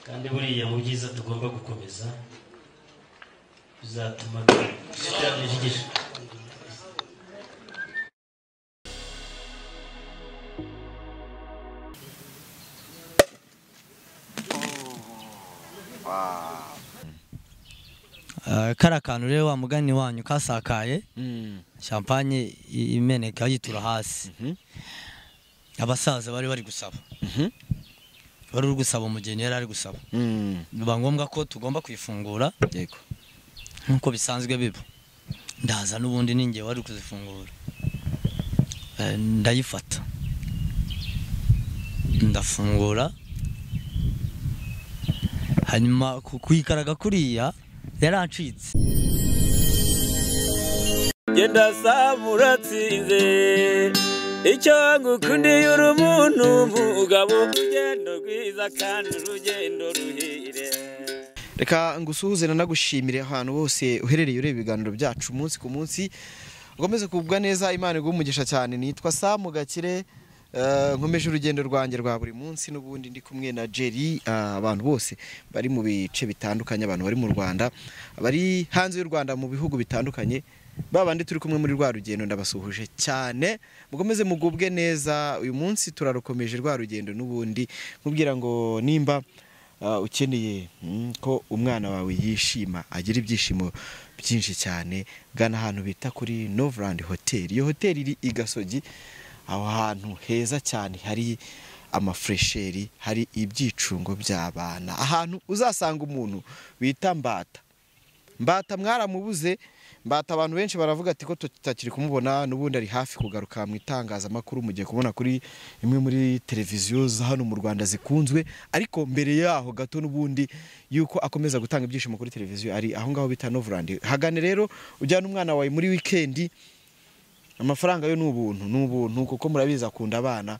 kandi buriya mu byiza tugomba gukomeza bizatuma tujijisha. Kara kantu rero wa mugani wanyu kasakaye champagne imeneka yitura hasi. Abasaza bari gusaba. Bari gusaba umugeni yari ari gusaba. Biba ngombwa ko tugomba kwifungura. Yego. Nkuko bisanzwe biba. Ndaza nubundi ninge wari kuzifungura. Ndayifata. Ndafungura. Hanyuma kuyikaraga kuriya yarancitse. Genda samuratsinze icyo ngukundiye uri umuntu mugabo urugendo rwiza kandi urugendo ruhire. Reka ngusuhuze nagushimire ahantu bose uherereye ureba ibiganiro byacu umunsi ku munsi. Ukomeze kubwa neza, Imana igumugisha cyane. Nitwa Samu Gakire, nkomeje urugendo rwanjye rwa buri munsi n'ubundi ndi kumwe na Jerry. Abantu bose bari mu bice bitandukanye, abantu bari mu Rwanda, bari hanze y'u Rwanda mu bihugu bitandukanye, babandi turi kumwe muri rwa rugendo ndabasuhuje cyane. Mukomeze mugubwe neza. Uyu munsi turarukomeje rwa rugendo n'ubundi nkubwira ngo nimba ukeneye ko umwana wawe yishima, agira ibyishimo byinshi cyane, gana ahantu bita kuri Noveland Hotel. Iyo hotel iri i Gasogi, aho hantu heza cyane, hari amafresheri, hari ibyicungo by'abana, ahantu uzasanga umuntu bita Mbata mwaramubuze. Mbata abantu benshi baravuga ati ko tutakiri kumubona, n'ubundi ari hafi kugaruka mu itangazamakuru, mugiye kubona kuri imwe muri televiziyo za hano mu Rwanda zikunzwe. Ariko mbere yaho gato n'ubundi yuko akomeza gutanga ibyishimo kuri televiziyo, ari aho ngaho bita Noveland. Hagane rero ujyana umwana wawe muri weekend, amafaranga yo n'ubuntu kuko murabiza akunda abana.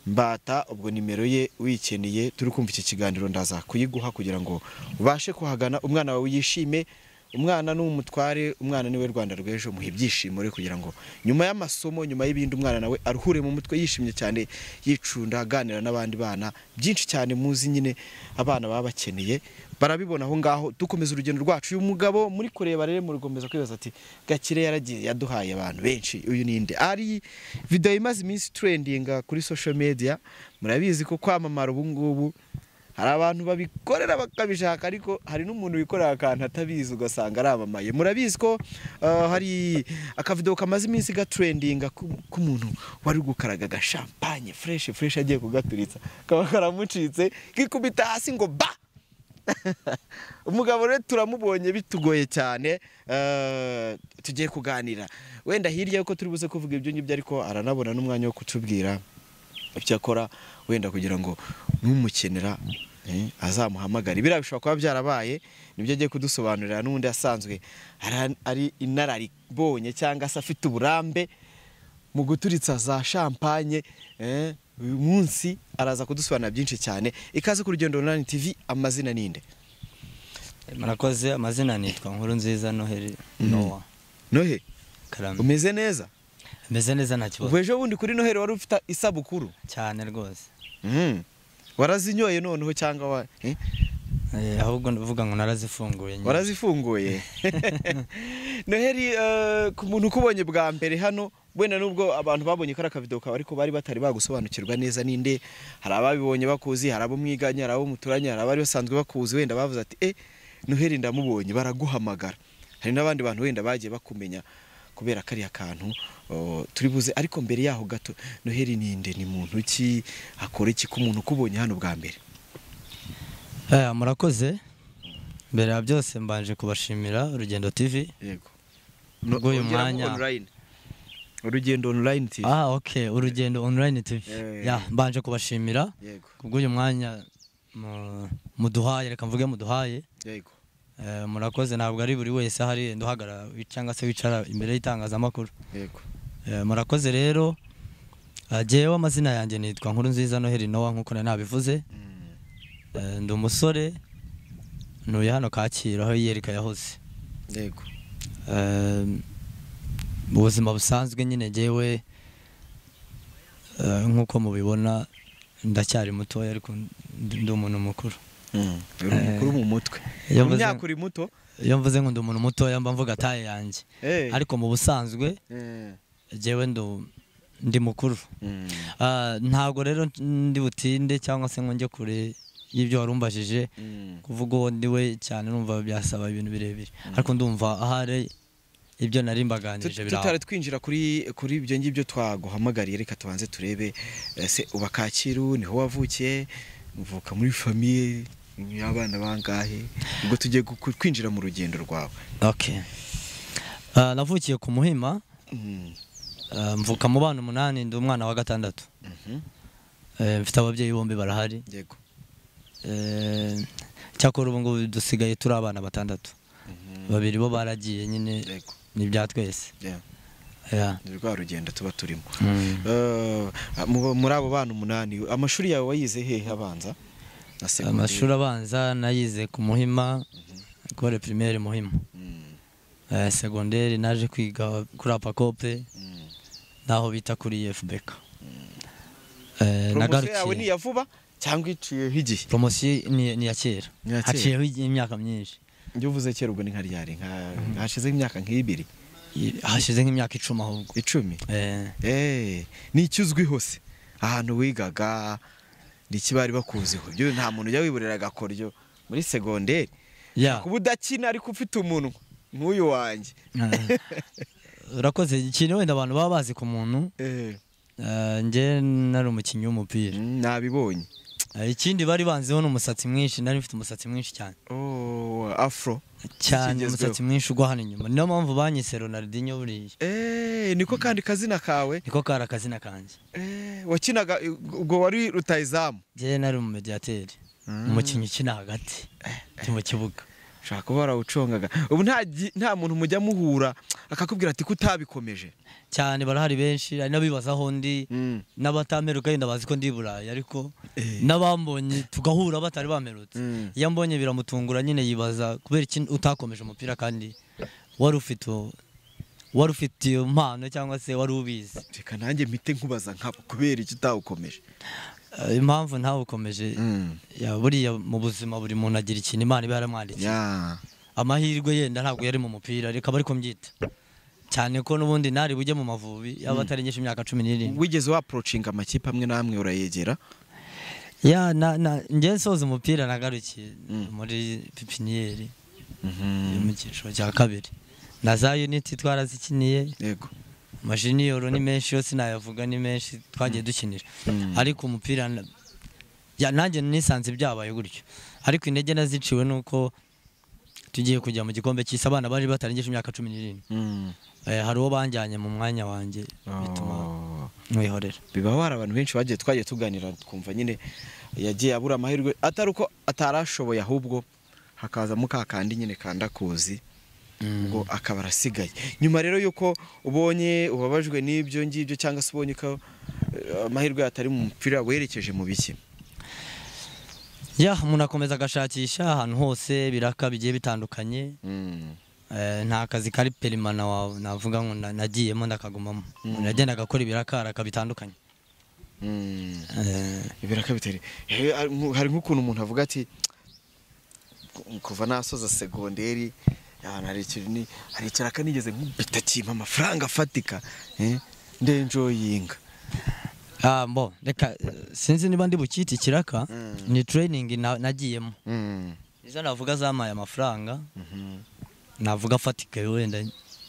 Mbata ubwo nimero ye wikeneye turi kumva iki kiganiro ndaza kuyiguha kugira ngo ubashe kuhagana, umwana wawe yishime. Umwana n'umutware, umwana niwe Rwanda rw'ejo, muhe ibyishimo rero kugira ngo nyuma y'amasomo, nyuma y'ibindi, umwana nawe aruhure mu mutwe yishimye cyane, yicunda aganira n'abandi bana byinshi cyane muzi nyine abana baba bakeneye, barabibona aho ngaho. Dukomeza urugendo rwacu. Uyu mugabo muri kureba rero murigomeza kwibaza ati Gakire yaragiye yaduhaye abantu benshi, uyu ninde? Ari video imaze iminsi trending kuri social media. Murabizi ko kwamamara ubu ngubu hari abantu babikorera bakabishaka, ariko hari n'umuntu wikorera akantu atabizi ugasanga aramamaye. Murabizi ko hari akavideo kamaze iminsi ga trending k'umuntu wari gukaraga champagne fresh agiye kugaturitsa, kaba karamucitse kikubita hasi ngo ba. Umugabo rero turamubonye bitugoye cyane, tugiye kuganira wenda hirya yuko turi buze kuvuga ibyo ngibyo, ariko aranabona n'umwanya wo kutubwira icyo akora, wenda kugira ngo n'umukenera azamuhamagara. Ibira bishobora kuba byarabaye, nibyo agiye kudusobanurira. N'undi asanzwe ari inararibonye cyangwa se afite uburambe mu guturitsa za champagne. Uyu munsi araza kudusobanura byinshi cyane. Ikaze ku Rugendo Online TV. Amazina ninde? Murakoze. Amazina nitwa Nkurunziza Noheli Noah. Nohe, Karame. umeze neza? Meze neza nta kibazo. Ubwo bundi kuri Noheli wari ufite isabukuru cyane rwose. Warazinyoye noneho cyangwa ahubwo ndavuga ngo narazifunguye. Warazifunguye? Noheli, ku muntu kubonye bwa mbere hano, wenda nubwo abantu babonye kara kavideo kawe ariko bari batari bagusobanukirwa neza ninde. Hari ababibonye bakuzi, hari abo mwiganye, hari abo muturanye, hari abari basanzwe bakuzi, wenda bavuze ati Noheli ndamubonye, baraguhamagara. Hari n'abandi bantu wenda bagiye bakumenya kubera kari akantu turi buze. Ariko mbere yaho gato, Noheli ninde? Ni muntu ki? Akora iki ku muntu kubonye hano bwa mbere? Murakoze. Mbere ya byose mbanje kubashimira Urugendo TV. Yego. Uyu mwanya online. Urugendo Online TV. Okay, Urugendo Online TV. Mbanje kubashimira. Yego. Uyu mwanya muduhaye, reka mvuge muduhaye. Yego. Murakoze. Ntabwo ari buri wese hari nduhagara cyangwa se wicara imbere y'itangazamakuru. Yego. Murakoze rero. Jewe amazina yanjye nitwa Nkurunziza Noheli Noah nkuko nabivuze. Ndi umusore nuye hano Kacyiru aho Yerika yahoze. Yego. Ubuzima busanzwe nyine jewe nkuko mubibona ndacyari mutoya ariko ndi umuntu mukuru. uri mukuru mu mutwe Iyo mu mvuze- myaka uri muto iyo mvuze ngo ndi umuntu mutoya mba mvuga taye yanjye ariko mu busanzwe jewe ndi mukuru. Ntabwo rero ndi butinde cyangwa se ngo njye kure y'ibyo warumbajije kuvuga uwo ndi we cyane numva byasaba ibintu birebire ariko ndumva ahari ibyo nari mbaganirije biraho. tutari twinjira kuri ibyo ngibyo twaguhamagariye reka tubanze turebe se uba Kacyiru niho wavukiye uvuka muri famiye y'abana bangahe ubwo tugiye kwinjira mu rugendo rwawe. Okay. Navukiye ku Muhima mvuka mu bana 8 ndi umwana wa 6. Mfite ababyeyi bombi barahari. Yego. Cyakora ubu ngubu dusigaye turi abana 6. Babiri bo baragiye nyine Yego. ni bya twese. Yeah. Ni rwa rugendo tuba turimo. Muri abo bana 8 amashuri yawe wayize hehe abanza? Amashuri abanza nayize ku Muhima, école primaire Muhima. Secondaire naje kwiga kuri Apakope naho bita kuri FBK. Promotion yawe ni ya vuba cyangwa iciye higihe? Promotion ni ya kera. Haciyeho imyaka myinshi. Njye uvuze kera ubwo ni nka ryari hashize imyaka nk'ibiri. Hashize nk'imyaka 10 ahubwo. 10? Ni cyuzwi hose. Ahantu wigaga ni kibari bakuziho. Byo nta muntu ujya wiburira gakoryo muri secondaire. Kuba udakina ariko ufite umuntu nk'uyu wanjye. Urakoze ikintu wenda abantu baba bazi ku muntu. Nje nari umukinnyi w'umupira. Nabibonye. Ikindi bari banziho n'umusatsi mwinshi nari mfite umusatsi mwinshi cyane. Afro. Cyane umusatsi mwinshi ugwa hano inyuma. Niyo mpamvu banyise Ronaldinho buriya. Niko kandi kazina kawe? Niko kara kazina kanje. Wakinaga ubwo wari rutayizamu? Je nari mu mediateur. Umukinnyi ukina hagati mu kibuga. Shaka kuba warawucongaga. Ubu nta muntu mujya muhura akakubwira ati kutabikomeje. Cyane barahari benshi ari nabibazaho ndi n'abatameruka yenda bazi ko ndi Burayi ariko nabambonye tugahura batari bamerutse. Iyo mbonye biramutungura nyine yibaza kubera iki utakomeje umupira kandi wari ufite impano cyangwa se wari ubizi. Reka nanjye mpite nkubaza nkabo kubera iki utawukomeje. Impamvu ntawukomeje buriya mu buzima buri muntu agira ikintu Imana iba yaramwandikiye. Amahirwe yenda ntabwo yari mu mupira reka bari ko mbyita cyane ko nubundi nari bujye mu Mavubi yaba atarengeje imyaka 17. Wigeze wa approaching amakipe amwe namwe urayegera? Nje nsoza umupira nagarukiye muri pipiniere mu cyiciro cya kabiri na za unity twarazikiniye. Yego. Majiniyoro ni menshi yose nayavuga ni menshi twagiye dukinira ariko umupira nanjye nisanze byabaye gutyo ariko intege naziciwe nuko tugiye kujya mu gikombe cy'isi abana bari batarengeje imyaka 17. Hari uwo banjyanye mu mwanya wanjye bituma mwihorera. Bibaho hari abantu benshi twagiye tuganira twumva nyine yagiye abura amahirwe atari uko atarashoboye ahubwo hakaza mukakandi nyine kanda kuzi ubwo akaba arasigaye. Nyuma rero yuko ubonye ubabajwe n'ibyo ngibyo cyangwa se ubonye ko amahirwe atari mu mupira werekeje mu biki? Umuntu akomeza agashakisha ahantu hose biraka bigiye bitandukanye. Nta kazi kari perimana wawe navuga ngo nagiyemo ndakagumamo. Nagenda gakora ibiraka bitandukanye. Ibiraka bitari hari nk'ukuntu umuntu avuga ati kuva nasoza segonderi hari ikiraka nigeze nkubita kimpa amafaranga afatika ndenjoyinga. Reka sinzi niba ndi bukiti ikiraka ni training nagiyemo. Izo navuga zamaye amafaranga navuga afatika wenda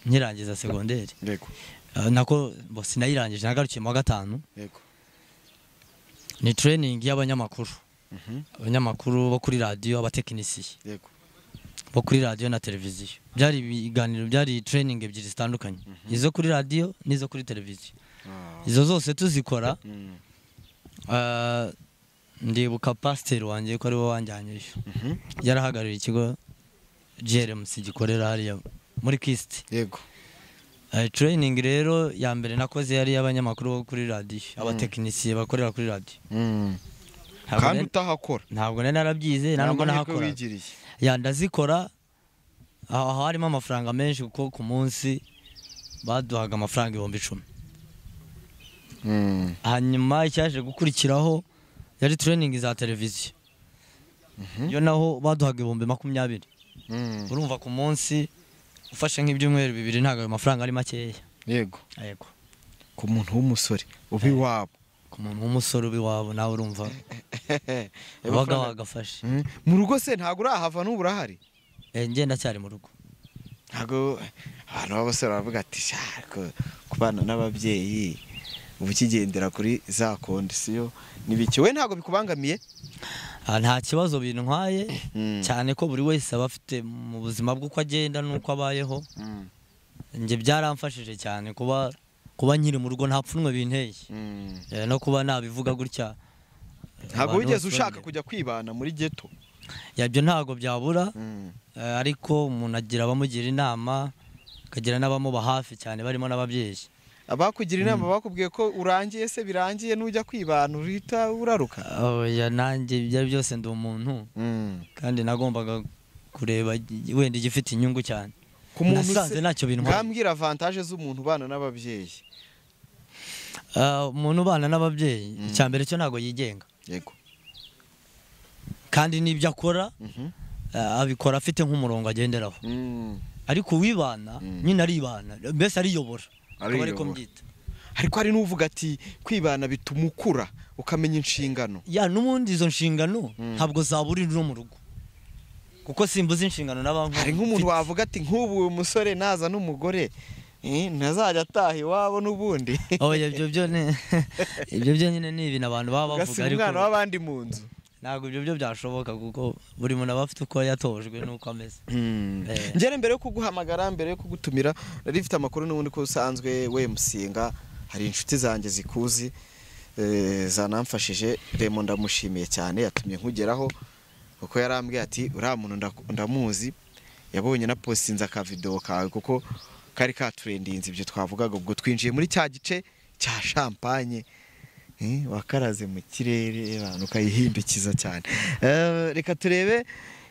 nkirangiza segonderi. Yego. Nako sinayirangije nagarukiye mu wa 5. Yego. Ni training y'abanyamakuru. Abanyamakuru bo kuri radio abatekinisiye. Yego. Bo kuri radio na televiziyo. Byari ibiganiro byari training ebyiri zitandukanye. Izo kuri radio nizo kuri televiziyo. Izo zose tuzikora. Ndibuka pastor wanjye ko ari we wanjyanyeyo. Yarahagarariye ikigo GRMC gikorera hariya muri Kist. Yego. Training rero ya mbere nakoze yari y'abanyamakuru bo kuri radio, abatekinisiye bakorera kuri radio. Kandi utahakora? Ntabwo nari narabyize ntabwo nahakora. Ndazikora aho harimo amafaranga menshi kuko ku munsi baduhaga amafaranga 10,000. Hanyuma icyaje gukurikiraho yari training za televiziyo. yo naho baduhaga 20,000. Urumva ku munsi ufashe nk'ibyumweru 2 ntago ayo mafaranga ari makeya. Yego. Yego. Ku muntu w'umusore ubi wabo. Ku muntu w'umusore ubi wabo nawe urumva. Waga wagafashe. Mu rugo se ntago urahava n'uburahari. Ngenda cyari mu rugo. Ntago abantu b'abasore baravuga ati shako kubana n'ababyeyi ubu kigendera kuri za kondisiyo nibiki we ntago bikubangamiye. Nta kibazo bintwaye cyane ko buri wese aba afite mu buzima bw'uko agenda n'uko abayeho. Nge byaramfashije cyane kuba nkiri mu rugo nta pfunwe binteye. No kuba nabivuga gutya. Ntago wigeze ushaka kujya kwibana muri ghetto. Yabyo ntago byabura. Ariko umuntu agira abamugira inama akagira n'abamuba hafi cyane barimo n'ababyeyi. Abakugira inama bakubwiye ko urangiye se birangiye nujya kwibana urita uraruka. Oya nanjye byari byose ndi umuntu. Kandi nagombaga kureba wenda igifite inyungu cyane. Ku muntu nasanze ntacyo bintu. Ngambwira avantage z'umuntu bana n'ababyeyi. Umuntu bana n'ababyeyi icyambere cyo ntago yigenga. Yego. Kandi nibyo akora abikora afite nk'umurongo agenderaho. Ariko wibana nyine aribana mbese ariyobora. Ariko mbyita. Ariko hari n'uvuga ati kwibana bituma ukura ukamenya inshingano. Ya n'umundi izo nshingano ntabwo zaburira no mu rugo. Kuko simbuze inshingano n'abantu. Hari nk'umuntu wavuga ati nk'ubu umusore naza n'umugore ntazajya ataha iwabo n'ubundi. Ibyo byo nyine ni ibintu abantu baba bavuga ariko umwana w'abandi mu nzu. Ntabwo ibyo byo byashoboka kuko buri muntu aba afite uko yatojwe n'uko ameze. Ngere mbere yo kuguhamagara mbere yo kugutumira nari mfite amakuru n'ubundi ko usanzwe we Musinga hari inshuti zanjye zikuzi zanamfashije. Remo ndamushimiye cyane yatumye nkugeraho kuko yarambwiye ati uriya muntu ndamuzi yabonye na postinze aka video kawe kuko kari katrendinze ibyo twavugaga ubwo twinjiye muri cya gice cya champagne wakaraze mu kirere abantu kayihindukiza cyane. Reka turebe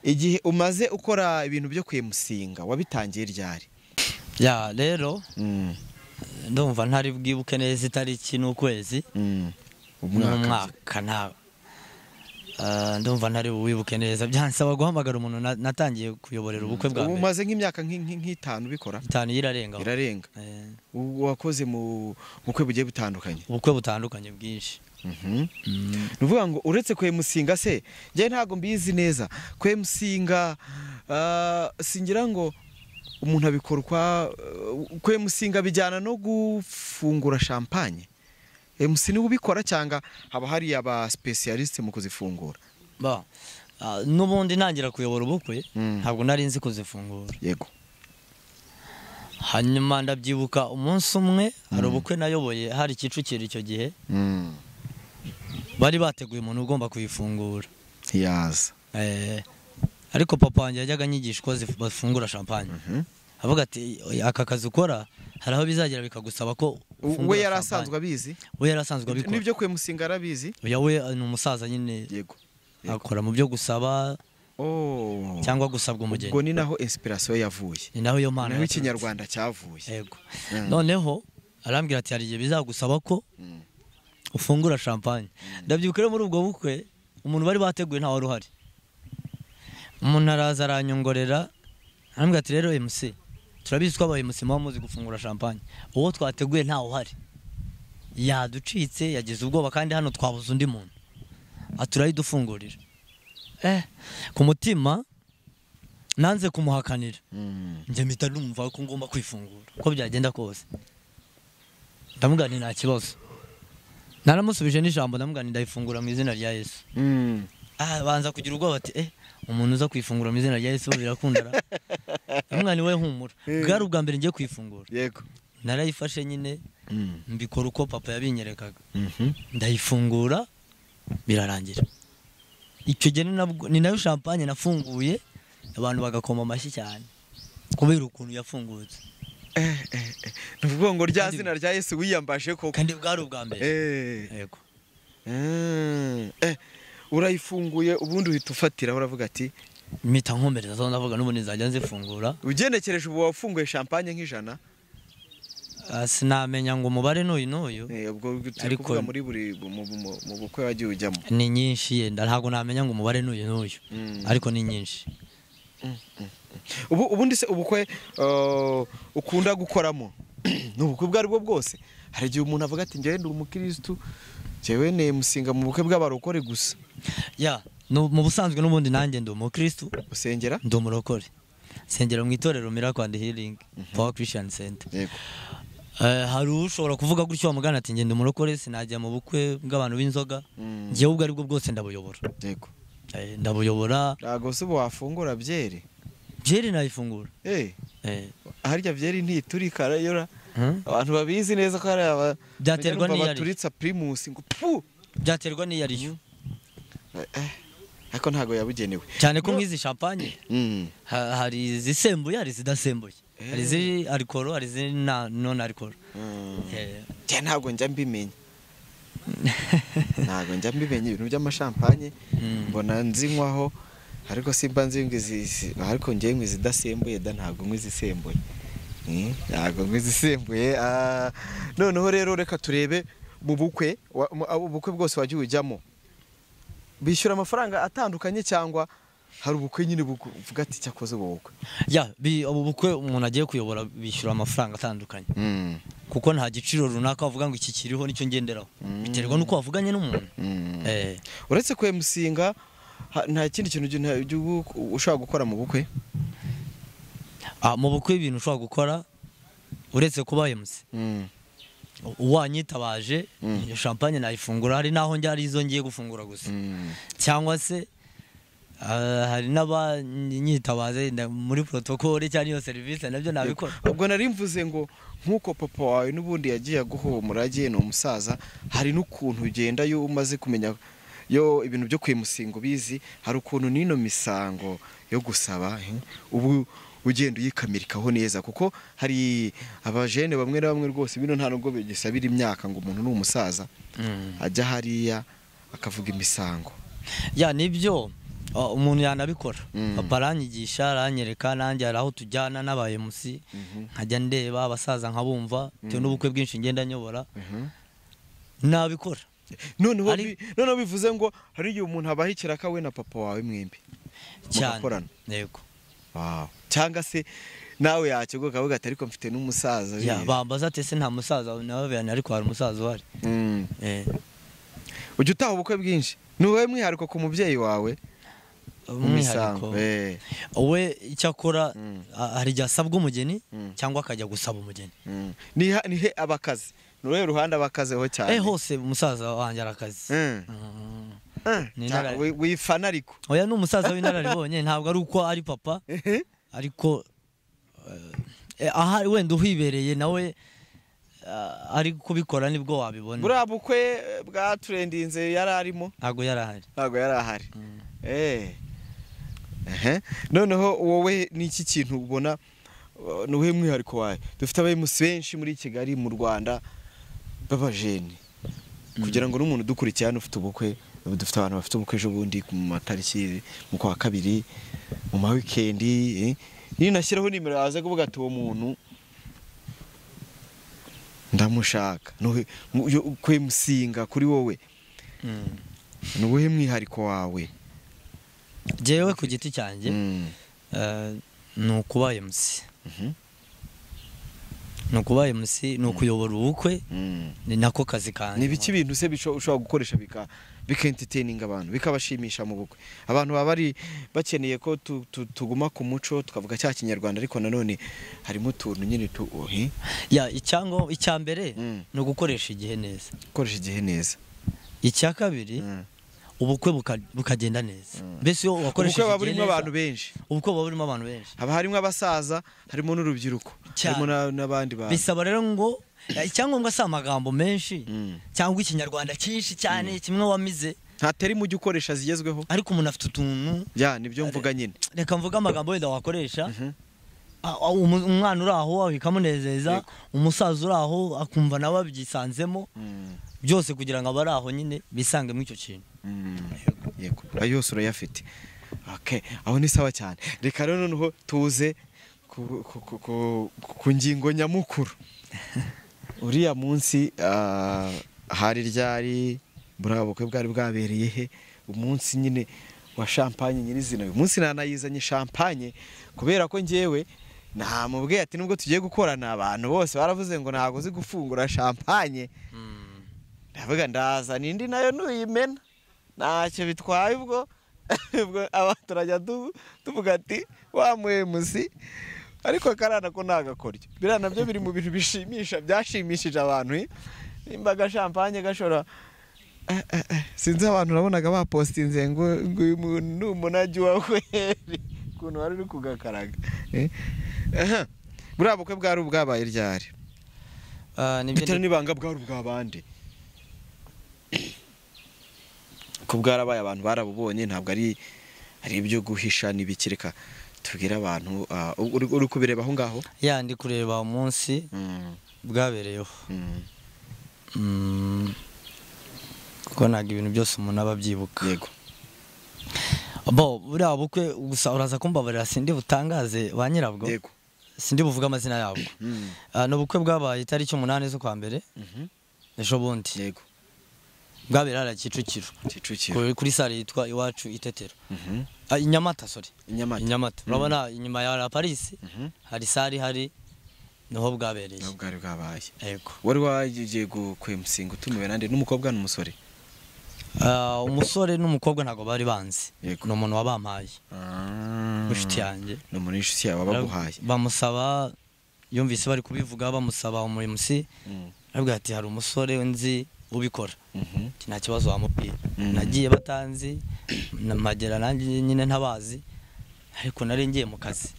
igihe umaze ukora ibintu byo kwemusinga wabitangiye ryari. Ya rero ndumva ntari bwibuke neza itariki n'ukwezi umwaka ntawe. Ndumva ntari wibuke neza byansaba guhamagara umuntu natangiye kuyoborera ubukwe bwa mbere. Umaze nk'imyaka nk'itanu bikora. 5 irarenga. Wakoze mu bukwe bugiye butandukanye. Ubukwe butandukanye bwinshi. Nuvuga ngo uretse kwemusinga se nje ntago mbizi neza kwemusinga singira ngo umuntu abikorwa kwemusinga bijyana no gufungura champagne. MC ni ubikora cyangwa haba hari aba specialist mu kuzifungura. Nubundi nangira kuyobora ubukwe ntabwo nari nzi kuzifungura. Yego. Hanyuma ndabyibuka umunsi umwe hari ubukwe nayoboye hari Kicukiro icyo gihe. Bari bateguye umuntu ugomba kuyifungura. Yaza. Ariko papa wanjye yajyaga nyigishwa bafungura champagne. Avuga ati aka kazi ukora hari aho bizagera bikagusaba ko we yarasanzwe abizi. We yarasanzwe abikora. Nibyo kwemusinga arabizi. We ni umusaza nyine. Yego. Akora mu byo gusaba cyangwa gusabwa umugeni. Ubwo ni naho inspiration yavuye. Ni naho yo mpano y'ikinyarwanda cyavuye. Yego. Noneho arambwira ati hari igihe bizagusaba ko ufungura champagne. Ndabyibuka rero muri ubwo bukwe umuntu bari bateguye nta wari uhari. Umuntu araza aranyongorera arambwira ati rero MC turabizi ko abaye MC muzi gufungura champagne. Uwo twateguye nta uhari. Yaducitse yagize ubwoba kandi hano twabuze undi muntu. Aturayidufungurira. Ku mutima nanze kumuhakanira. Nje mpita numva ko ngomba kwifungura. Ko byagenda kose. Ndamugani nta kibazo. Naramusubije n'ijambo ndamugani ndayifungura mu izina rya Yesu. Banza kugira ubwoba ati umuntu uza kwifungura mu izina rya Yesu birakundara. Ndamugani we humura. Bwari ubwa mbere ngiye kwifungura. Yego. Narayifashe nyine mbikora uko papa yabinyerekaga. Ndayifungura birarangira. Icyo gihe ni nayo champagne nafunguye abantu bagakoma amashyi cyane kubera ukuntu yafungutse. Nuvuga ngo rya zina rya Yesu wiyambashe koko. Kandi bwari ubwa mbere. Yego. Urayifunguye ubundi uhita ufatira uravuga ati mpita nkomereza zo ndavuga n'ubundi nzajya nzifungura. Ugenekereje ubu wafunguye champagne nk'ijana. sinamenya ngo umubare n'uyu ubwo turi Ariko- kuvuga muri buri mu bukwe wagiye ujyamo. ni nyinshi yenda ntabwo namenya ngo umubare n'uyu ariko ni nyinshi. Ubundi se ubukwe ukunda gukoramo ni ubukwe bwo aribwo bwose? Hari igihe umuntu avuga ati njyewe ndi umukristo jewe nemusinga mu bukwe bw'abarokore gusa. Ya mu busanzwe n'ubundi nanjye ndi umukristo, Usengera? ndi umurokore, nsengera mu itorero Miracle and Healing Power Christian Center. Yego. Hari ushobora kuvuga gutyo wamugana ati njye ndi umurokore sinajya mu bukwe bw'abantu b'inzoga, njyewe ubwo aribwo bwose ndabuyobora. Yego. Ndabuyobora. Ntago se wafungura byeri? Byeri nayifungura. Harya byeri ntiturika rayora. Abantu babizi neza ko hari Byaterwa n'iyo ari. baturitsa primus ngo pu. Byaterwa n'iyo ari yo. Ariko ntago yabugenewe. Cyane ko nk'izi champagne hari izisembuye hari izidasembuye. Hari izi alcohol hari izi non alcohol. Je ntago njya mbimenya. Ntago njya mbimenya ibintu by'amashampanye mbona nzinywaho ariko simba nzingizi ariko ngiye nkwizi dasembuye ntago nkwizisembuye. Ntago nkwizisembuye. Noneho rero reka turebe mu bukwe ubukwe bwose wagiye ujyamo. Bishyura amafaranga atandukanye cyangwa hari ubukwe nyine buvuga ati cyakoze ubukwe? Ya ubu bukwe umuntu agiye kuyobora bishyura amafaranga atandukanye. Kuko nta giciro runaka bavuga ngo iki kiriho nicyo ngenderaho. Biterwa nuko wavuganye n'umuntu. Uretse kwemusinga nta kindi kintu ushaka gukora mu bukwe? Mu bukwe ibintu ushaka gukora uretse kuba MC. Uwanyitabaje iyo champagne nayifungura, hari naho njya ari izo ngiye gufungura gusa. Cyangwa se hari n'abanyitabaze muri protocole cyane iyo service nabyo nabikora. Ubwo nari mvuze ngo nkuko papa wawe n'ubundi yagiye aguhomura agiye no musaza, hari n'ukuntu ugenda yo umaze kumenya yo ibintu byo kwemusinga bizi, hari ukuntu nino misango yo gusaba ubu ugenda uyikamirikaho neza, kuko hari abajene bamwe na bamwe rwose bino nta nubwo bigisabira imyaka ngo umuntu n'umusaza ajya hariya akavuga imisango. Ya nibyo umuntu yanabikora. Papa aranyigisha aranyereka, nanjye hari aho tujyana n'abaye MC nkajya ndeba abasaza nkabumva byo n'ubukwe bwinshi ngenda nyobora nabikora. Noneho bivuze ngo hari igihe umuntu abahikira kawe na papa wawe mwembi cyane. Yego. Cyangwa se nawe yakigo kavuga ati ariko mfite n'umusaza. Ya bambaza ate se nta musaza nawe ariko hari umusaza uhari. Ujya utaha ubukwe bwinshi? Ni wowe mwihariko ku mubyeyi wawe? Umwihariko we icyakora hari igihe asabwa umugeni cyangwa akajya gusaba umugeni. Nihe abakazi? Ni wowe ruhande abakazeho cyane? Hose umusaza wanjye arakazi. Wifana ariko? Oya ni umusaza w'inararibonye, ntabwo ari uko ari papa ariko wenda uhibereye nawe ari kubikora nibwo wabibona. Buriya bukwe bwa trendinze yari arimo? Ntabwo yari ahari. Noneho wowe n'iki kintu ubona nuhe mwihariko wawe? Dufite abayimusi benshi muri Kigali mu Rwanda b'abajeni, kugira ngo n'umuntu dukurikiye hano ufite ubukwe. Dufite abantu bafite ubukwe ejo bundi mu matariki mu kwa kabiri mu ma weekend. Ni nashyiraho nimero yaza kuvuga ati uwo muntu ndamushaka. Kwemusinga kuri wowe nuhe mwihariko wawe? Jewe ku giti cyanjye ni ukuba MC. Ni ukuba MC, ni ukuyobora ubukwe, ni nako kazi kanjye. Ni biki bintu se ushobora gukoresha bika-entertaining abantu, bikabashimisha mu bukwe? Abantu baba bari bakeneye ko tuguma ku muco tukavuga cya Kinyarwanda, ariko nanone harimo utuntu nyine ya icya mbere ni ugukoresha igihe neza. Gukoresha igihe neza. Icya kabiri ubukwe bukagenda neza. Mbese yo wakoresheje ubukwe burimo abantu benshi. Ubukwe burimo abantu benshi. Haba harimo abasaza, harimo n'urubyiruko, harimo n'abandi bantu. Bisaba rero ngo icyangombwa si amagambo menshi cyangwa ikinyarwanda cyinshi cyane kimwe wamize. Ntateri mu ukoresha zigezweho, ariko umuntu afite utuntu. Ya nibyo mvuga nyine. Reka mvuga amagambo wenda wakoresha. Umwana uri aho bikamunezeza, umusaza uri aho akumva nawe abyisanzemo, byose kugira ngo abari aho nyine bisange muri icyo kintu. Yego, ayo yose urayafite. Okay, aho ni sawa cyane. Reka rero noneho tuze ku ngingo nyamukuru uriya munsi hari ryari buriya bukwe bwari bwabereye he umunsi nyine wa champagne nyirizina uyu munsi nanayizanye champagne kubera ko njyewe namubwiye ati nubwo tugiye gukorana abantu bose baravuze ngo ntago uzi gufungura champagne ndavuga ndaza nindi nayo nuyimena ntacyo bitwaye ubwo abaturajya tuvuga ati wa muhemusi ariko karana ko nagakoryo bira nabyo biri mu bintu bishimisha byashimishije abantu imbaga champagne gashora sinzi abantu nabonaga bapostinze ngo uyu muntu umunaji wa kweri kuntu wari uri kugakaraga buriya bukwe bwari ubwabaye ryari nibyo nibanga bwari ubwabande ko bwarabaye abantu barabubonye ntabwo ari ibyo guhisha nibikireka tubwira abantu uri kubireba aho ngaho ndi kureba umunsi bwabereyeho kuko ntabwo ibintu byose umuntu aba abyibuka yego buriya bukwe gusa uraza kumbabarira sindi butangaze ba nyirabwo yego sindi buvuga amazina yabwo ni ubukwe bwabaye itariki 8 z'ukwa mbere ejo bundi yego bwabera ara Kicukiro kuri sale yitwa Iwacu Itetero Inyamata Inyamata urabona inyuma ya Paris hari sale hari niho bwabereye bwari bwabaye yego wari wagiye kwemusinga utumiwe nande n'umukobwa n'umusore umusore n'umukobwa ntago bari banzi ni umuntu wabampaye inshuti yanjye ni umuntu inshuti yawe baguhaye bamusaba yumvise bari kubivuga bamusaba umurimusi arabwira ati hari umusore nzi ubikora nta kibazo wamubwira nagiye batanzi namagera nanjye nyine ntabazi ariko nari ngiye mu kazi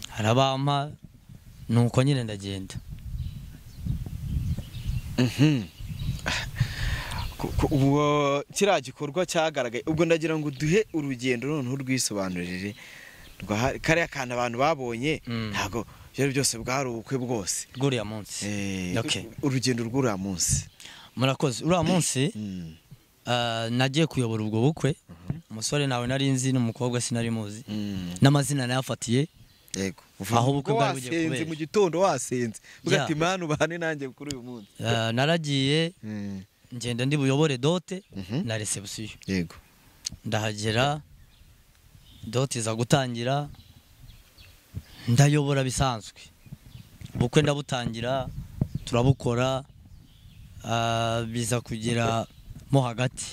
harabampa nuko nyine ndagenda ubwo kiriya gikorwa cyagaragaye ubwo ndagira ngo duhe urugendo noneho rwisobanurire kariya kantu abantu babonye ntabwo byari byose bwari ubukwe bwose rw'uriya munsi urugendo rw'uriya munsi murakoze uriya munsi nagiye kuyobora ubwo bukwe umusore nawe nari nzi n'umukobwa sinari muzi n'amazina nayafatiye yego aho ubukwe bwari bugiye kubera mu gitondo wasenze ugati manu bahane nanjye kuri uyu munsi naragiye ngenda ndi buyobore dote na reception yego ndahagera dote za gutangira ndayobora bisanzwe ubukwe ndabutangira turabukora biza kugira mo hagati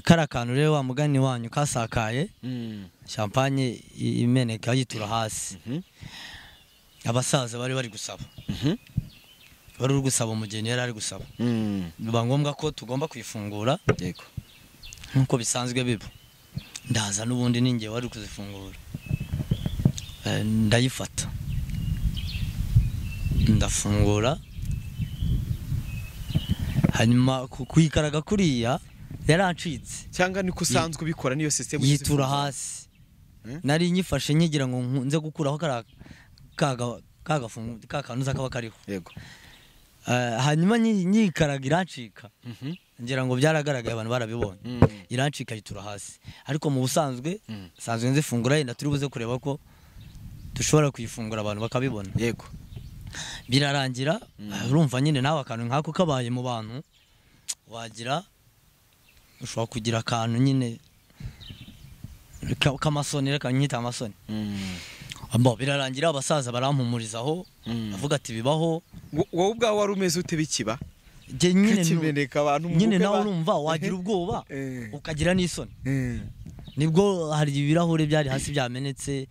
kara kantu rero wa mugani wanyu kasakaye champagne imeneka yitura hasi abasaza bari gusaba bari gusaba umugeni yari ari gusaba biba ngombwa ko tugomba kwifungura yego nkuko bisanzwe biba ndaza n'ubundi ninge wari kuzifungura ndayifata ndafungura hanyuma kuyikaraga kuriya yarancitse cyangwa niko usanzwe ubikora niyo system yitura hasi nari nyifashe nyigira ngo nze gukuraho kaganuza kaba kariho yego hanyuma nyikaraga irancika ngira ngo byaragaragaye abantu barabibonye irancika yitura hasi ariko mu busanzwe sanzwe nzifungura yenda turi buze kureba ko dushobora kuyifungura abantu bakabibona yego birarangira urumva nyine nawe akantu nkako kabaye mu bantu wagira ushobora kugira akantu nyine kamasoni kanyita amasoni birarangira abasaza barampumurizaho avuga ati bibaho wowe ubwawe wari umeze ute bikiba nyine nawe urumva wagira ubwoba ukagira n'isoni nibwo hari ibirahure byari hasi byamenetse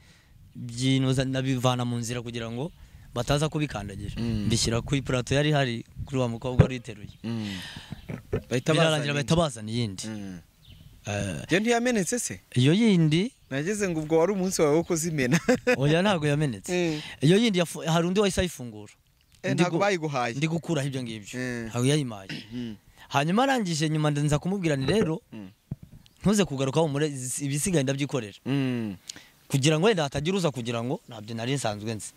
byinoza nabivana mu nzira kugira ngo bataza kubikandagira mbishyira kuri plateau yari hari kuri wa mukobwa uriteruye birarangira bahita bazana iyindi yo ntiyamenetse se iyo yindi nageze ngo ubwo wari umunsi wawe wo kuzimena oya ntabwo yamenetse iyo yindi hari undi wahise ayifungura ntabwo bayiguhaye ndi gukuraho ibyo ngibyo ntabwo yayimaye hanyuma arangije nyuma nza kumubwira ni rero ntuze kugarukaho ibisigaye ndabyikorera kugira ngo wenda hatagira uza kugira ngo ntabyo nari nsanzwe nzi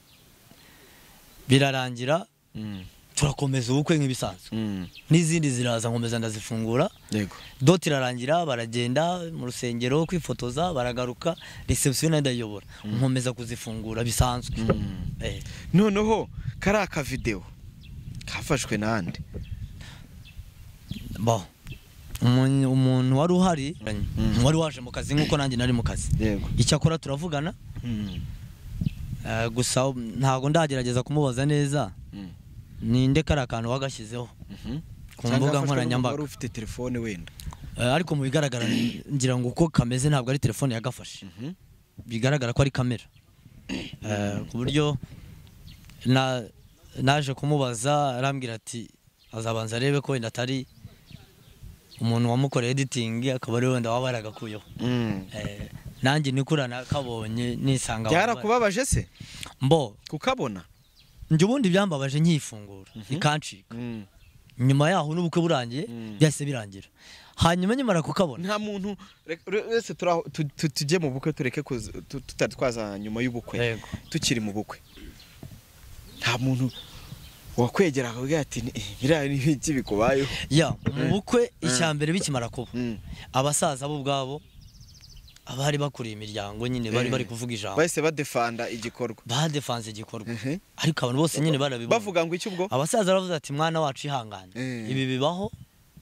birarangira turakomeza ubukwe nk'ibisanzwe n'izindi ziraza nkomeza ndazifungura yego doti irarangira baragenda mu rusengero kwifotoza baragaruka reception ndayobora nkomeza kuzifungura bisanzwe noneho kari aka video kafashwe nande bo umuntu wari uhari wari waje mu kazi nkuko nanjye nari mu kazi yego icyakora turavugana gusa ntago ndagerageza kumubaza neza ninde kari akantu wagashyizeho ku mbuga nkoranyambaga wari ufite telefone wenda ariko mu bigaragara ngira ngo uko kameze ntabwo ari telefone yagafashe bigaragara ko ari kamera ku buryo naje kumubaza arambwira ati azabanza arebe ko wenda atari umuntu wamukoreye editing akaba ari wenda waba yaragakuyeho nanjye nikurana kabonye nisanga byarakubabaje se mbo kukabona njye ubundi byambabaje nkifungura ikancika nyuma yaho n'ubukwe burangiye byase birangira hanyuma nyamara kukabona nta muntu wese tujye mu bukwe tureke tutatwaza nyuma y'ubukwe tukiri mu bukwe nta muntu wakwegera akavuga ati biriya ni iki bikubayeho ya mu bukwe icyambere bikimara kuba abasaza bo ubwabo abari bakuriye imiryango nyine bari kuvuga ijambo bahise badefanda igikorwa badefanze igikorwa ariko abantu bose nyine barabibona bavuga ngo iki ubwo abasaza baravuze ati mwana wacu ihangane ibi bibaho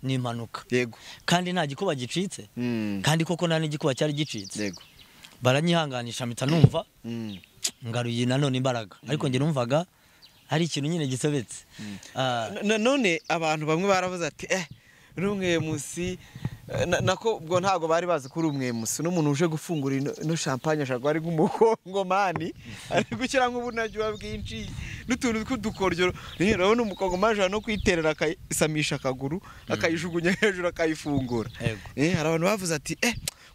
ni impanuka yego kandi nta gikuba gicitse kandi koko nta n'igikuba cyari gicitse yego baranyihanganisha mpita numva ngaruye nanone imbaraga ariko njye numvaga hari ikintu nyine gisobetse none abantu bamwe baravuze ati rumwe musi nako ubwo ntago bari bazi kuri umwe musi n'umuntu uje gufungura no champagne ashaka ari nk'umukongomani ari gushyira nk'ubunajyo bwinshi n'utuntu tw'udukoryo rero n'umukongomani no kwiterera akayisamisha akaguru akayijugunya hejuru akayifungura hari abantu bavuze ati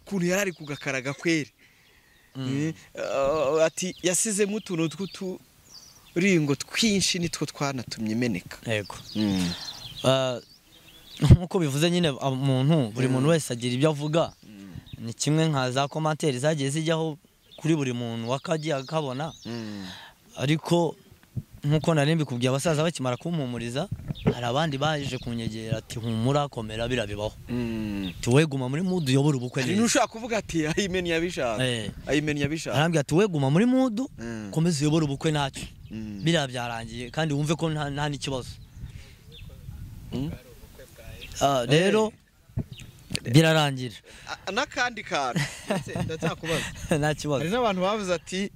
kuntu yarari kugakaraga kweri ati yasizemo utuntu tw'uturingo twinshi nitwo twanatumye imeneka yego nkuko bivuze nyine buri muntu wese agira ibyo avuga ni kimwe nka za commentaire zagiye zijyaho kuri buri muntu wakagiye akabona ariko nkuko nari mbikubwiye abasaza bakimara kumpumuriza hari abandi baje kunyegera ati humura komera birabibaho tuweguma muri mood uyobora ubukwe neza nushaka kuvuga ati ayimeni yabishaka arambye ati weguma muri mood komeza uyobora ubukwe ntacyo bira byarangiye kandi wumve ko nta n'ikibazo rero birarangira n'akandi kantu ndacyakubaza nta kibazo hari n'abantu bavuze ati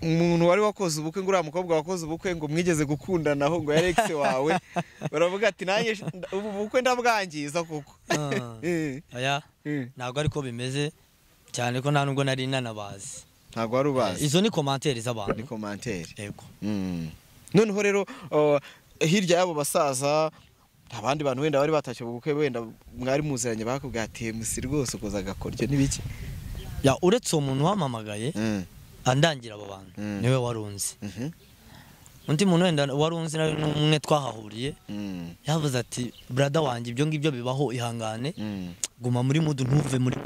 umuntu wari wakoze ubukwe ngo uriya mukobwa wakoze ubukwe ngo mwigeze gukundanaho ngo yari ex wawe baravuga ati nanjye ubu bukwe ndabwangiza kuko aya ntabwo ariko bimeze cyane ko nta nubwo nari nanabazi ntabwo wari ubazi izo ni commentaire z'abantu ni commentaire yego noneho rero hirya y'abo basaza abandi bantu wenda bari batashye ubukwe wenda mwari muziranye bakubwira ati musi rwose ukoza agakoryo n'ibiki ya uretse umuntu wamamagaye andangira abo bantu niwe warunze undi muntu wenda warunze n'umwe twahahuriye yavuze ati brother wanjye ibyo ngibyo bibaho ihangane guma muri mudu ntuve muri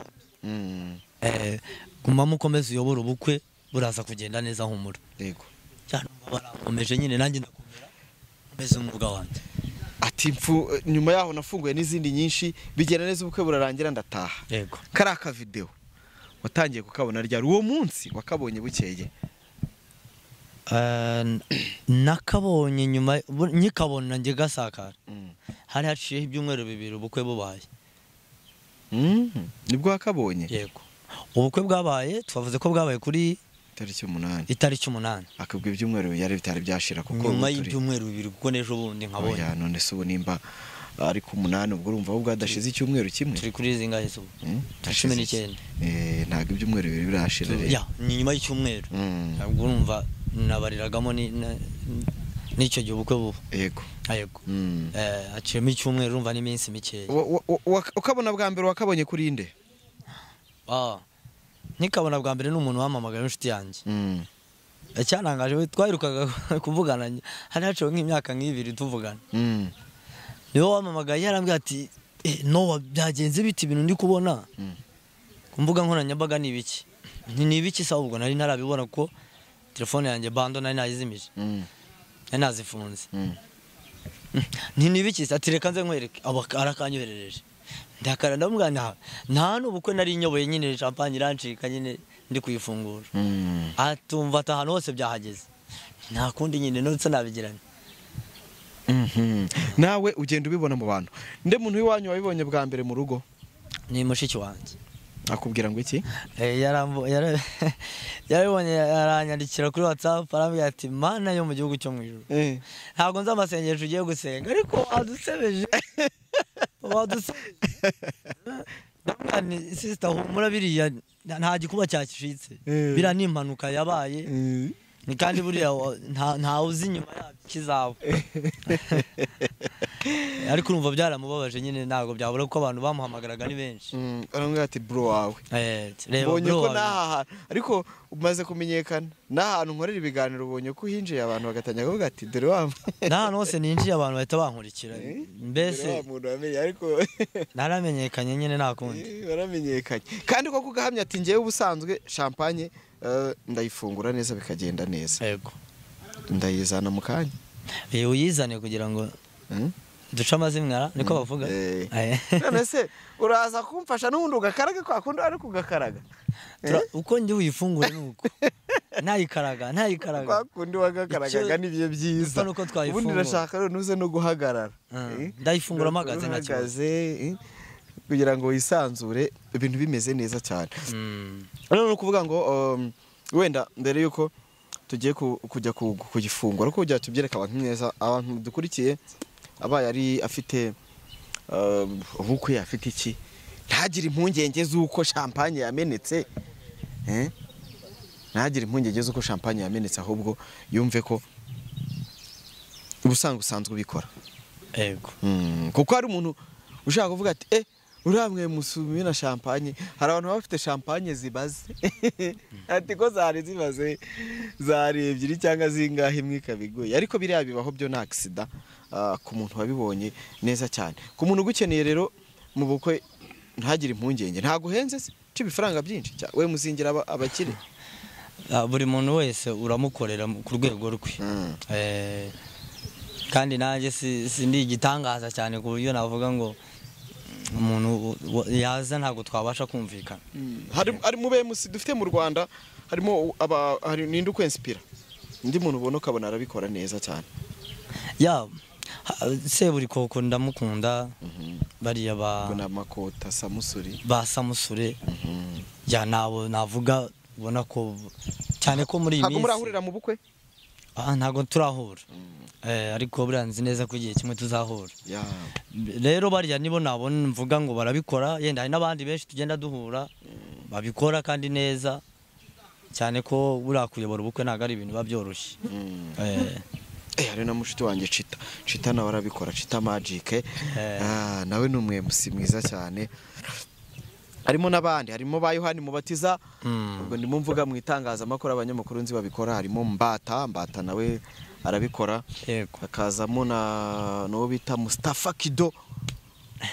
guma mukomeze uyobora ubukwe buraza kugenda neza humura yego cyane barakomeje nyine nanjye ndakomera meze umwuga wanjye ati nyuma yaho nafunguye n'izindi nyinshi bigera neza ubukwe burarangira ndataha yego kari aka video watangiye kukabona ryari uwo munsi wakabonye bukeye nakabonye nyuma nyikabona nge gasakara hari haciyeho ibyumweru bibiri ubukwe bubaye nibwo wakabonye yego ubukwe bwabaye twavuze ko bwabaye kuri itariki 8 akabwe ibyumweru yari bitari byashira kuko nyuma y'ibyumweru bibiri kuko nejo bundi nkabonye oya none se ubu nimba ari ku 8 ubwo urumva ubwo adashize icyumweru kimwe turi kuri zingahe so 19 ntago ibyumweru bibiri birashira rero ya ni nyuma y'icyumweru ubwo urumva nabariragamo n'icyo gihe ubukwe buba yego yego aciyemo icyumweru urumva n'iminsi mikeya ukabona bwa mbere wakabonye kuri inde nikabona bwa mbere n'umuntu wamamagaye inshuti yanjye cyanangaje twayirukaga kuvugana hari haciyeho nk'imyaka nk'ibiri tuvugana niwe wamamagaye yarambwira ati no byagenze biti ibintu ndi kubona ku mbuga nkoranyambaga ni ibiki ni ibiki sawa ubwo nari narabibona ko telefone yanjye bando nari nayizimije nari nazifunze ntinibikise ati reka nze nkwereke arakanyoherereje ndakara ndamugana nta n'ubukwe nari nyoboye nyine champagne irancika nyine ndi kuyifungura atumva ata ahantu hose byahageze nta kundi nyine nose nabigiranye. nawe ugenda ubibona mu bantu nde muntu w'iwanyu wabibonye bwa mbere mu rugo? Ni mushiki wanjye. Akubwira ngo iki? Yarabonye aranyandikira kuri WhatsApp arambwira ati mana yo mu gihugu cyo mu ijuru ntabwo nzi amasengesho ugiye gusenga ariko adusebeje ndamwani sister humura biriya nta gikuba cyakishitse bira ni impanuka yabaye ni kandi buriya nta uzi inyuma yabyo kizabo ariko urumva byaramubabaje nyine ntago byabura ko abantu bamuhamagaraga ni benshi. Arambwira ati bro wawe bonye ko naha ariko umaze kumenyekana n'ahantu nkorera ibiganiro ubonye ko hinjiye abantu bagatanya kuvuga ati dore wa n'ahantu hose ninjiye abantu bahita bankurikira mbese umuntu wamenye ariko naramenyekanye nyine nakundi baramenyekanye kandi ko kugahamya ati ngiye ubusanzwe champagne ndayifungura neza bikagenda neza. Yego ndayizana mu kanya uyizane kugira ngo duca amazimwe niko bavuga. None se uraza kumfasha n'ubundi ugakaraga kwa kundi ari kugakaraga uko ndi uyifungura nuko ntayikaraga kwa kundi wagakaragaga nibyo byiza ubundi ndashaka rero nuze no guhagarara ndayifungura amagaze nacyo kugira ngo wisanzure ibintu bimeze neza cyane. Rero no kuvuga ngo wenda mbere yuko tugiye kujya kugifungura ko kujya tubyereka abantu neza abantu dukurikiye abaye ari afite ubukwe afite iki ntagire impungenge z'uko champagne yamenetse ntagire impungenge z'uko champagne yamenetse ahubwo yumve ko ubusanzwe ubikora. Yego kuko hari umuntu ushaka kuvuga ati uramwe musumi na champagne hari abantu bafite champagne zibaze ati ko zari zibaze zari ebyiri cyangwa zingahe imwe kabigoye ariko biriya bibaho byo na accident ku muntu wabibonye neza cyane. Ku muntu gukeneye rero mu bukwe ntagire impungenge ntago henze cy'ibifaranga byinshi we muzingira abakire buri muntu wese uramukorera ku rwego rwe kandi nanjye sindi igitangaza cyane ku buryo navuga ngo umuntu yaza ntago twabasha kumvikana. Hari mu bemusi dufite mu Rwanda harimo hari ninde ukwinspira ndi muntu ubona ukabona arabikora neza cyane Seburi koko ndamukunda bariya Makota Samusure nabo navuga ubona ko cyane ko muri iyi minsi murahurira mu bukwe ntago turahura ariko buranzi neza ko igihe kimwe tuzahura. Rero bariya nibo nabona mvuga ngo barabikora yenda hari n'abandi benshi tugenda duhura babikora kandi neza cyane ko buriya kuyobora ubukwe ntago ari ibintu babyoroshye. Hari na mushiti wanjye Chita nawe arabikora Chita Magic nawe ni umwe mwiza cyane. Harimo n'abandi harimo ba Yohani Mubatiza ubwo ndimo mvuga mu itangazamakuru abanyamakuru nzi babikora harimo Mbata nawe arabikora. Hakazamo no bita Mustafa Kido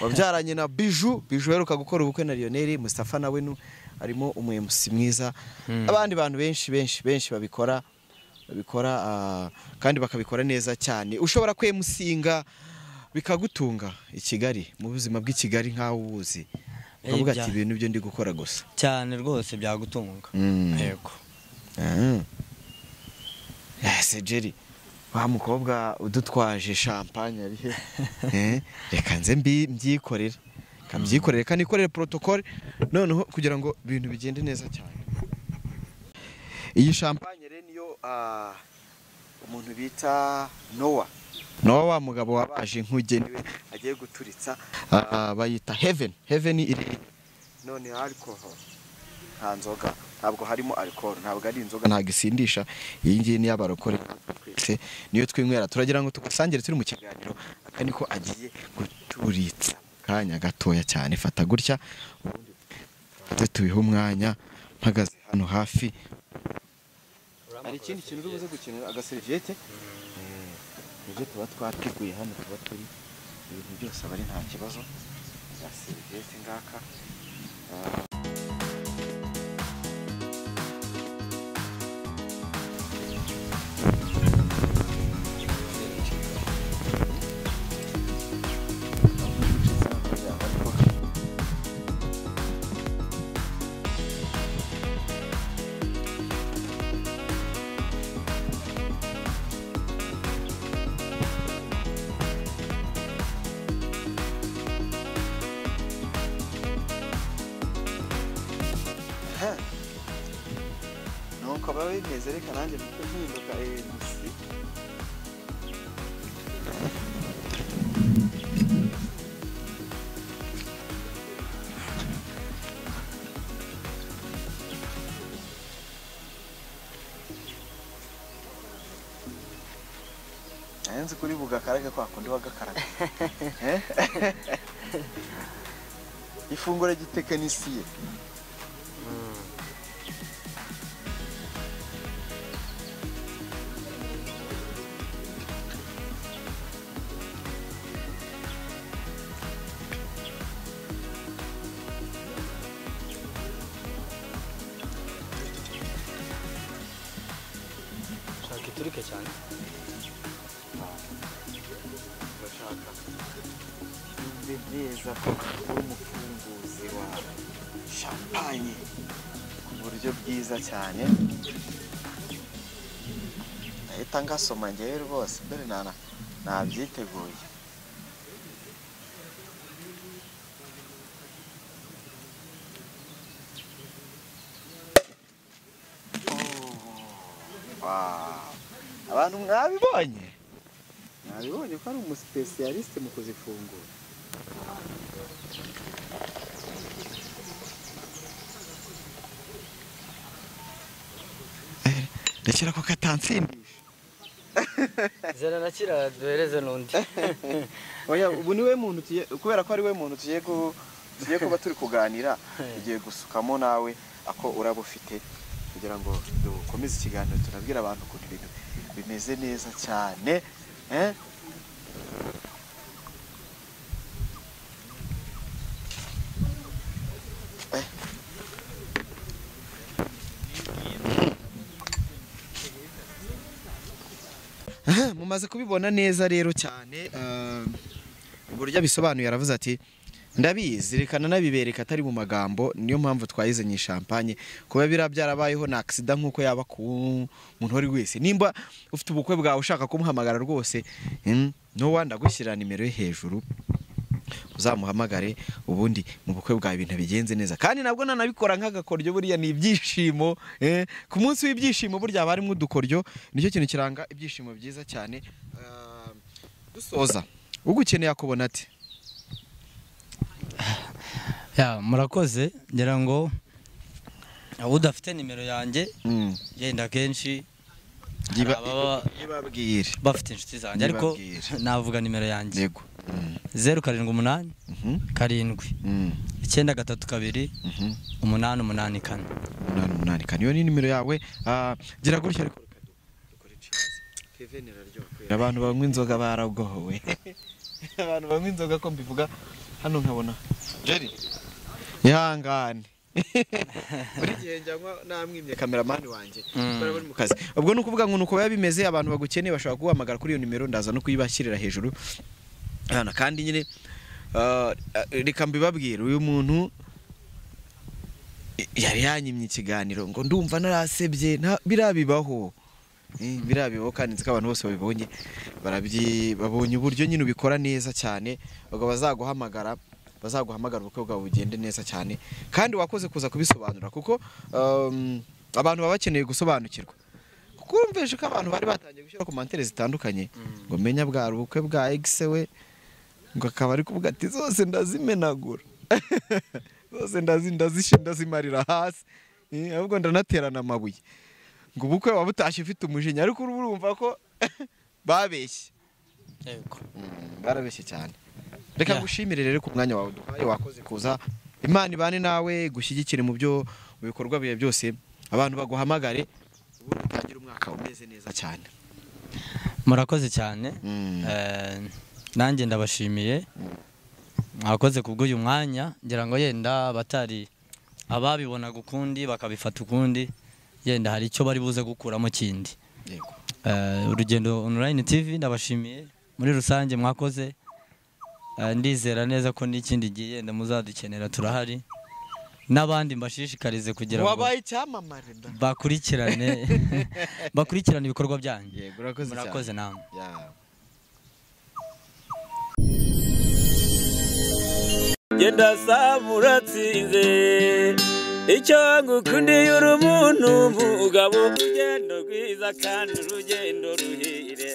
wabyaranye na Biju heruka gukora ubukwe na Lionel Mustafa nawe harimo umwe mwiza. Abandi bantu benshi babikora kandi bakabikora neza cyane. Ushobora kwemusinga bikagutunga i Kigali mu buzima bw'i Kigali nkaho ubuzi uvuga ati ibintu byo ndi gukora gusa cyane rwose byagutunga. Yego Jerry wa mukobwa udutwaje champagne ari reka nze mbyikorera kandi ikorere protocol noneho kugira ngo ibintu bigende neza cyane. Iyi champagne rero niyo umuntu bita Noah wa mugabo wabaje inkuge niwe agiye guturitsa bayita Heaven iri none alcohol nta nzoga ntabwo harimo alcohol ntabwo ari inzoga ntabwo isindisha iyi ngiyi ni y'abarokore twese niyo twinywera turagira ngo tugasangire turi mu kiganiro akaniko agiye guturitsa kanya gatoya cyane fata gutya ubundi tubihe umwanya mpagaze hano hafi. Hari ikindi kintu urubuze gukina agaserviette nibyo tuba twatiguye hano tuba turi ibintu byose abari nta kibazo agaserviette ngaka nuko baba bimeze reka nanjye mfite mpinduka MC Ayenze kuri bugakaraga kwa kundi wagakaraga ifunguro gitekanisiye shaka iturike cyane neza ko umufunguzi wa champagne ku buryo bwiza cyane ahita ngasoma ngewe rwose mbere nabyiteguye abantu mwabibonye ko ari umusipesiyaliste mu kuzifungura ndakira ko katansindisha zera nakira duhereze n'undi oya ubu niwe muntu kubera ko ari we muntu tugiye kuba turi kuganira tugiye gusukamo nawe ako uraba ufite kugira ngo dukomeze ikiganiro tunabwira abantu ukuntu ibintu bimeze neza cyane mumaze kubibona neza rero cyane uburyo abisobanuye aravuze ati ndabizi reka nabibereka atari mu magambo niyo mpamvu twayizanye champagne kuba byarabayeho na accident nkuko yaba ku muntu wari wese nimba ufite ubukwe bwawe ushaka kumuhamagara rwose no wanda gushyira nimero ye hejuru uzamuhamagare ubundi mu bukwe bwawe ibintu bigenze neza kandi nabwo nanabikora nk'agakoryo buriya ni ibyishimo ku munsi w'ibyishimo burya barimo udukoryo nicyo kintu kiranga ibyishimo byiza cyane dusoza ugukeneye akubona ati murakoze ngira ngo udafite nimero yanjye genda kenshi ibabwire bafite inshuti zanjye ariko navuga nimero yanjye yego 078 karindwi 932 884 iyo ni nimero yawe gira gutya ariko abantu banywa inzoga baragowe abantu banywa inzoga ko mbivuga hano nkabona Jerry ihangane muri gihe njyanywa namwimye cameraman wanjye bari mu kazi ubwo nukuvuga ngo nuko yabimeze abantu bagukeneye bashobora guhamagara kuri iyo nimero ndaza no kuyibashyirira hejuru hano kandi nyine reka mbibabwira uyu muntu yari yanyimye ikiganiro ngo ndumva narasebye birabibaho kandi nzi ko abantu bose babibonye babonye uburyo nyine ubikora neza cyane ubwo bazaguhamagara ubukwe bwawe bugende neza cyane kandi wakoze kuza kubisobanura kuko abantu baba bakeneye gusobanukirwa kuko urumvise ko abantu bari batangiye gushyira komantere zitandukanye ngo menya bwa ubukwe bwa X we ngo akaba ari kuvuga ati zose ndazimenagura zose ndazimarira hasi ahubwo ndanaterana amabuye ngo ubukwe waba utashye ufite umujinya ariko urumva ko babeshye yego barabeshye cyane reka ngushimire rero ku mwanya wawe duhaye wakoze kuza Imana ibane nawe gushyigikire mu bikorwa biye byose abantu baguhamagare ubu utangira umwaka umeze neza cyane murakoze cyane nanjye ndabashimiye mwakoze kubw'uyu mwanya ngira ngo yenda batari ababibona gukundi bakabifata ukundi yenda hari icyo bari buze gukuramo kindi yego urugendo online TV ndabashimiye muri rusange mwakoze ndizera neza ko n'ikindi gihe yenda muzadukenera turahari n'abandi mbashishikarize kugira ngo wabaye icyamamare bakurikirane ibikorwa byanyu yego murakoze namwe genda samuratsinze icyo ngukundiye uri umuntu mugabo urugendo rwiza kandi urugendo ruhire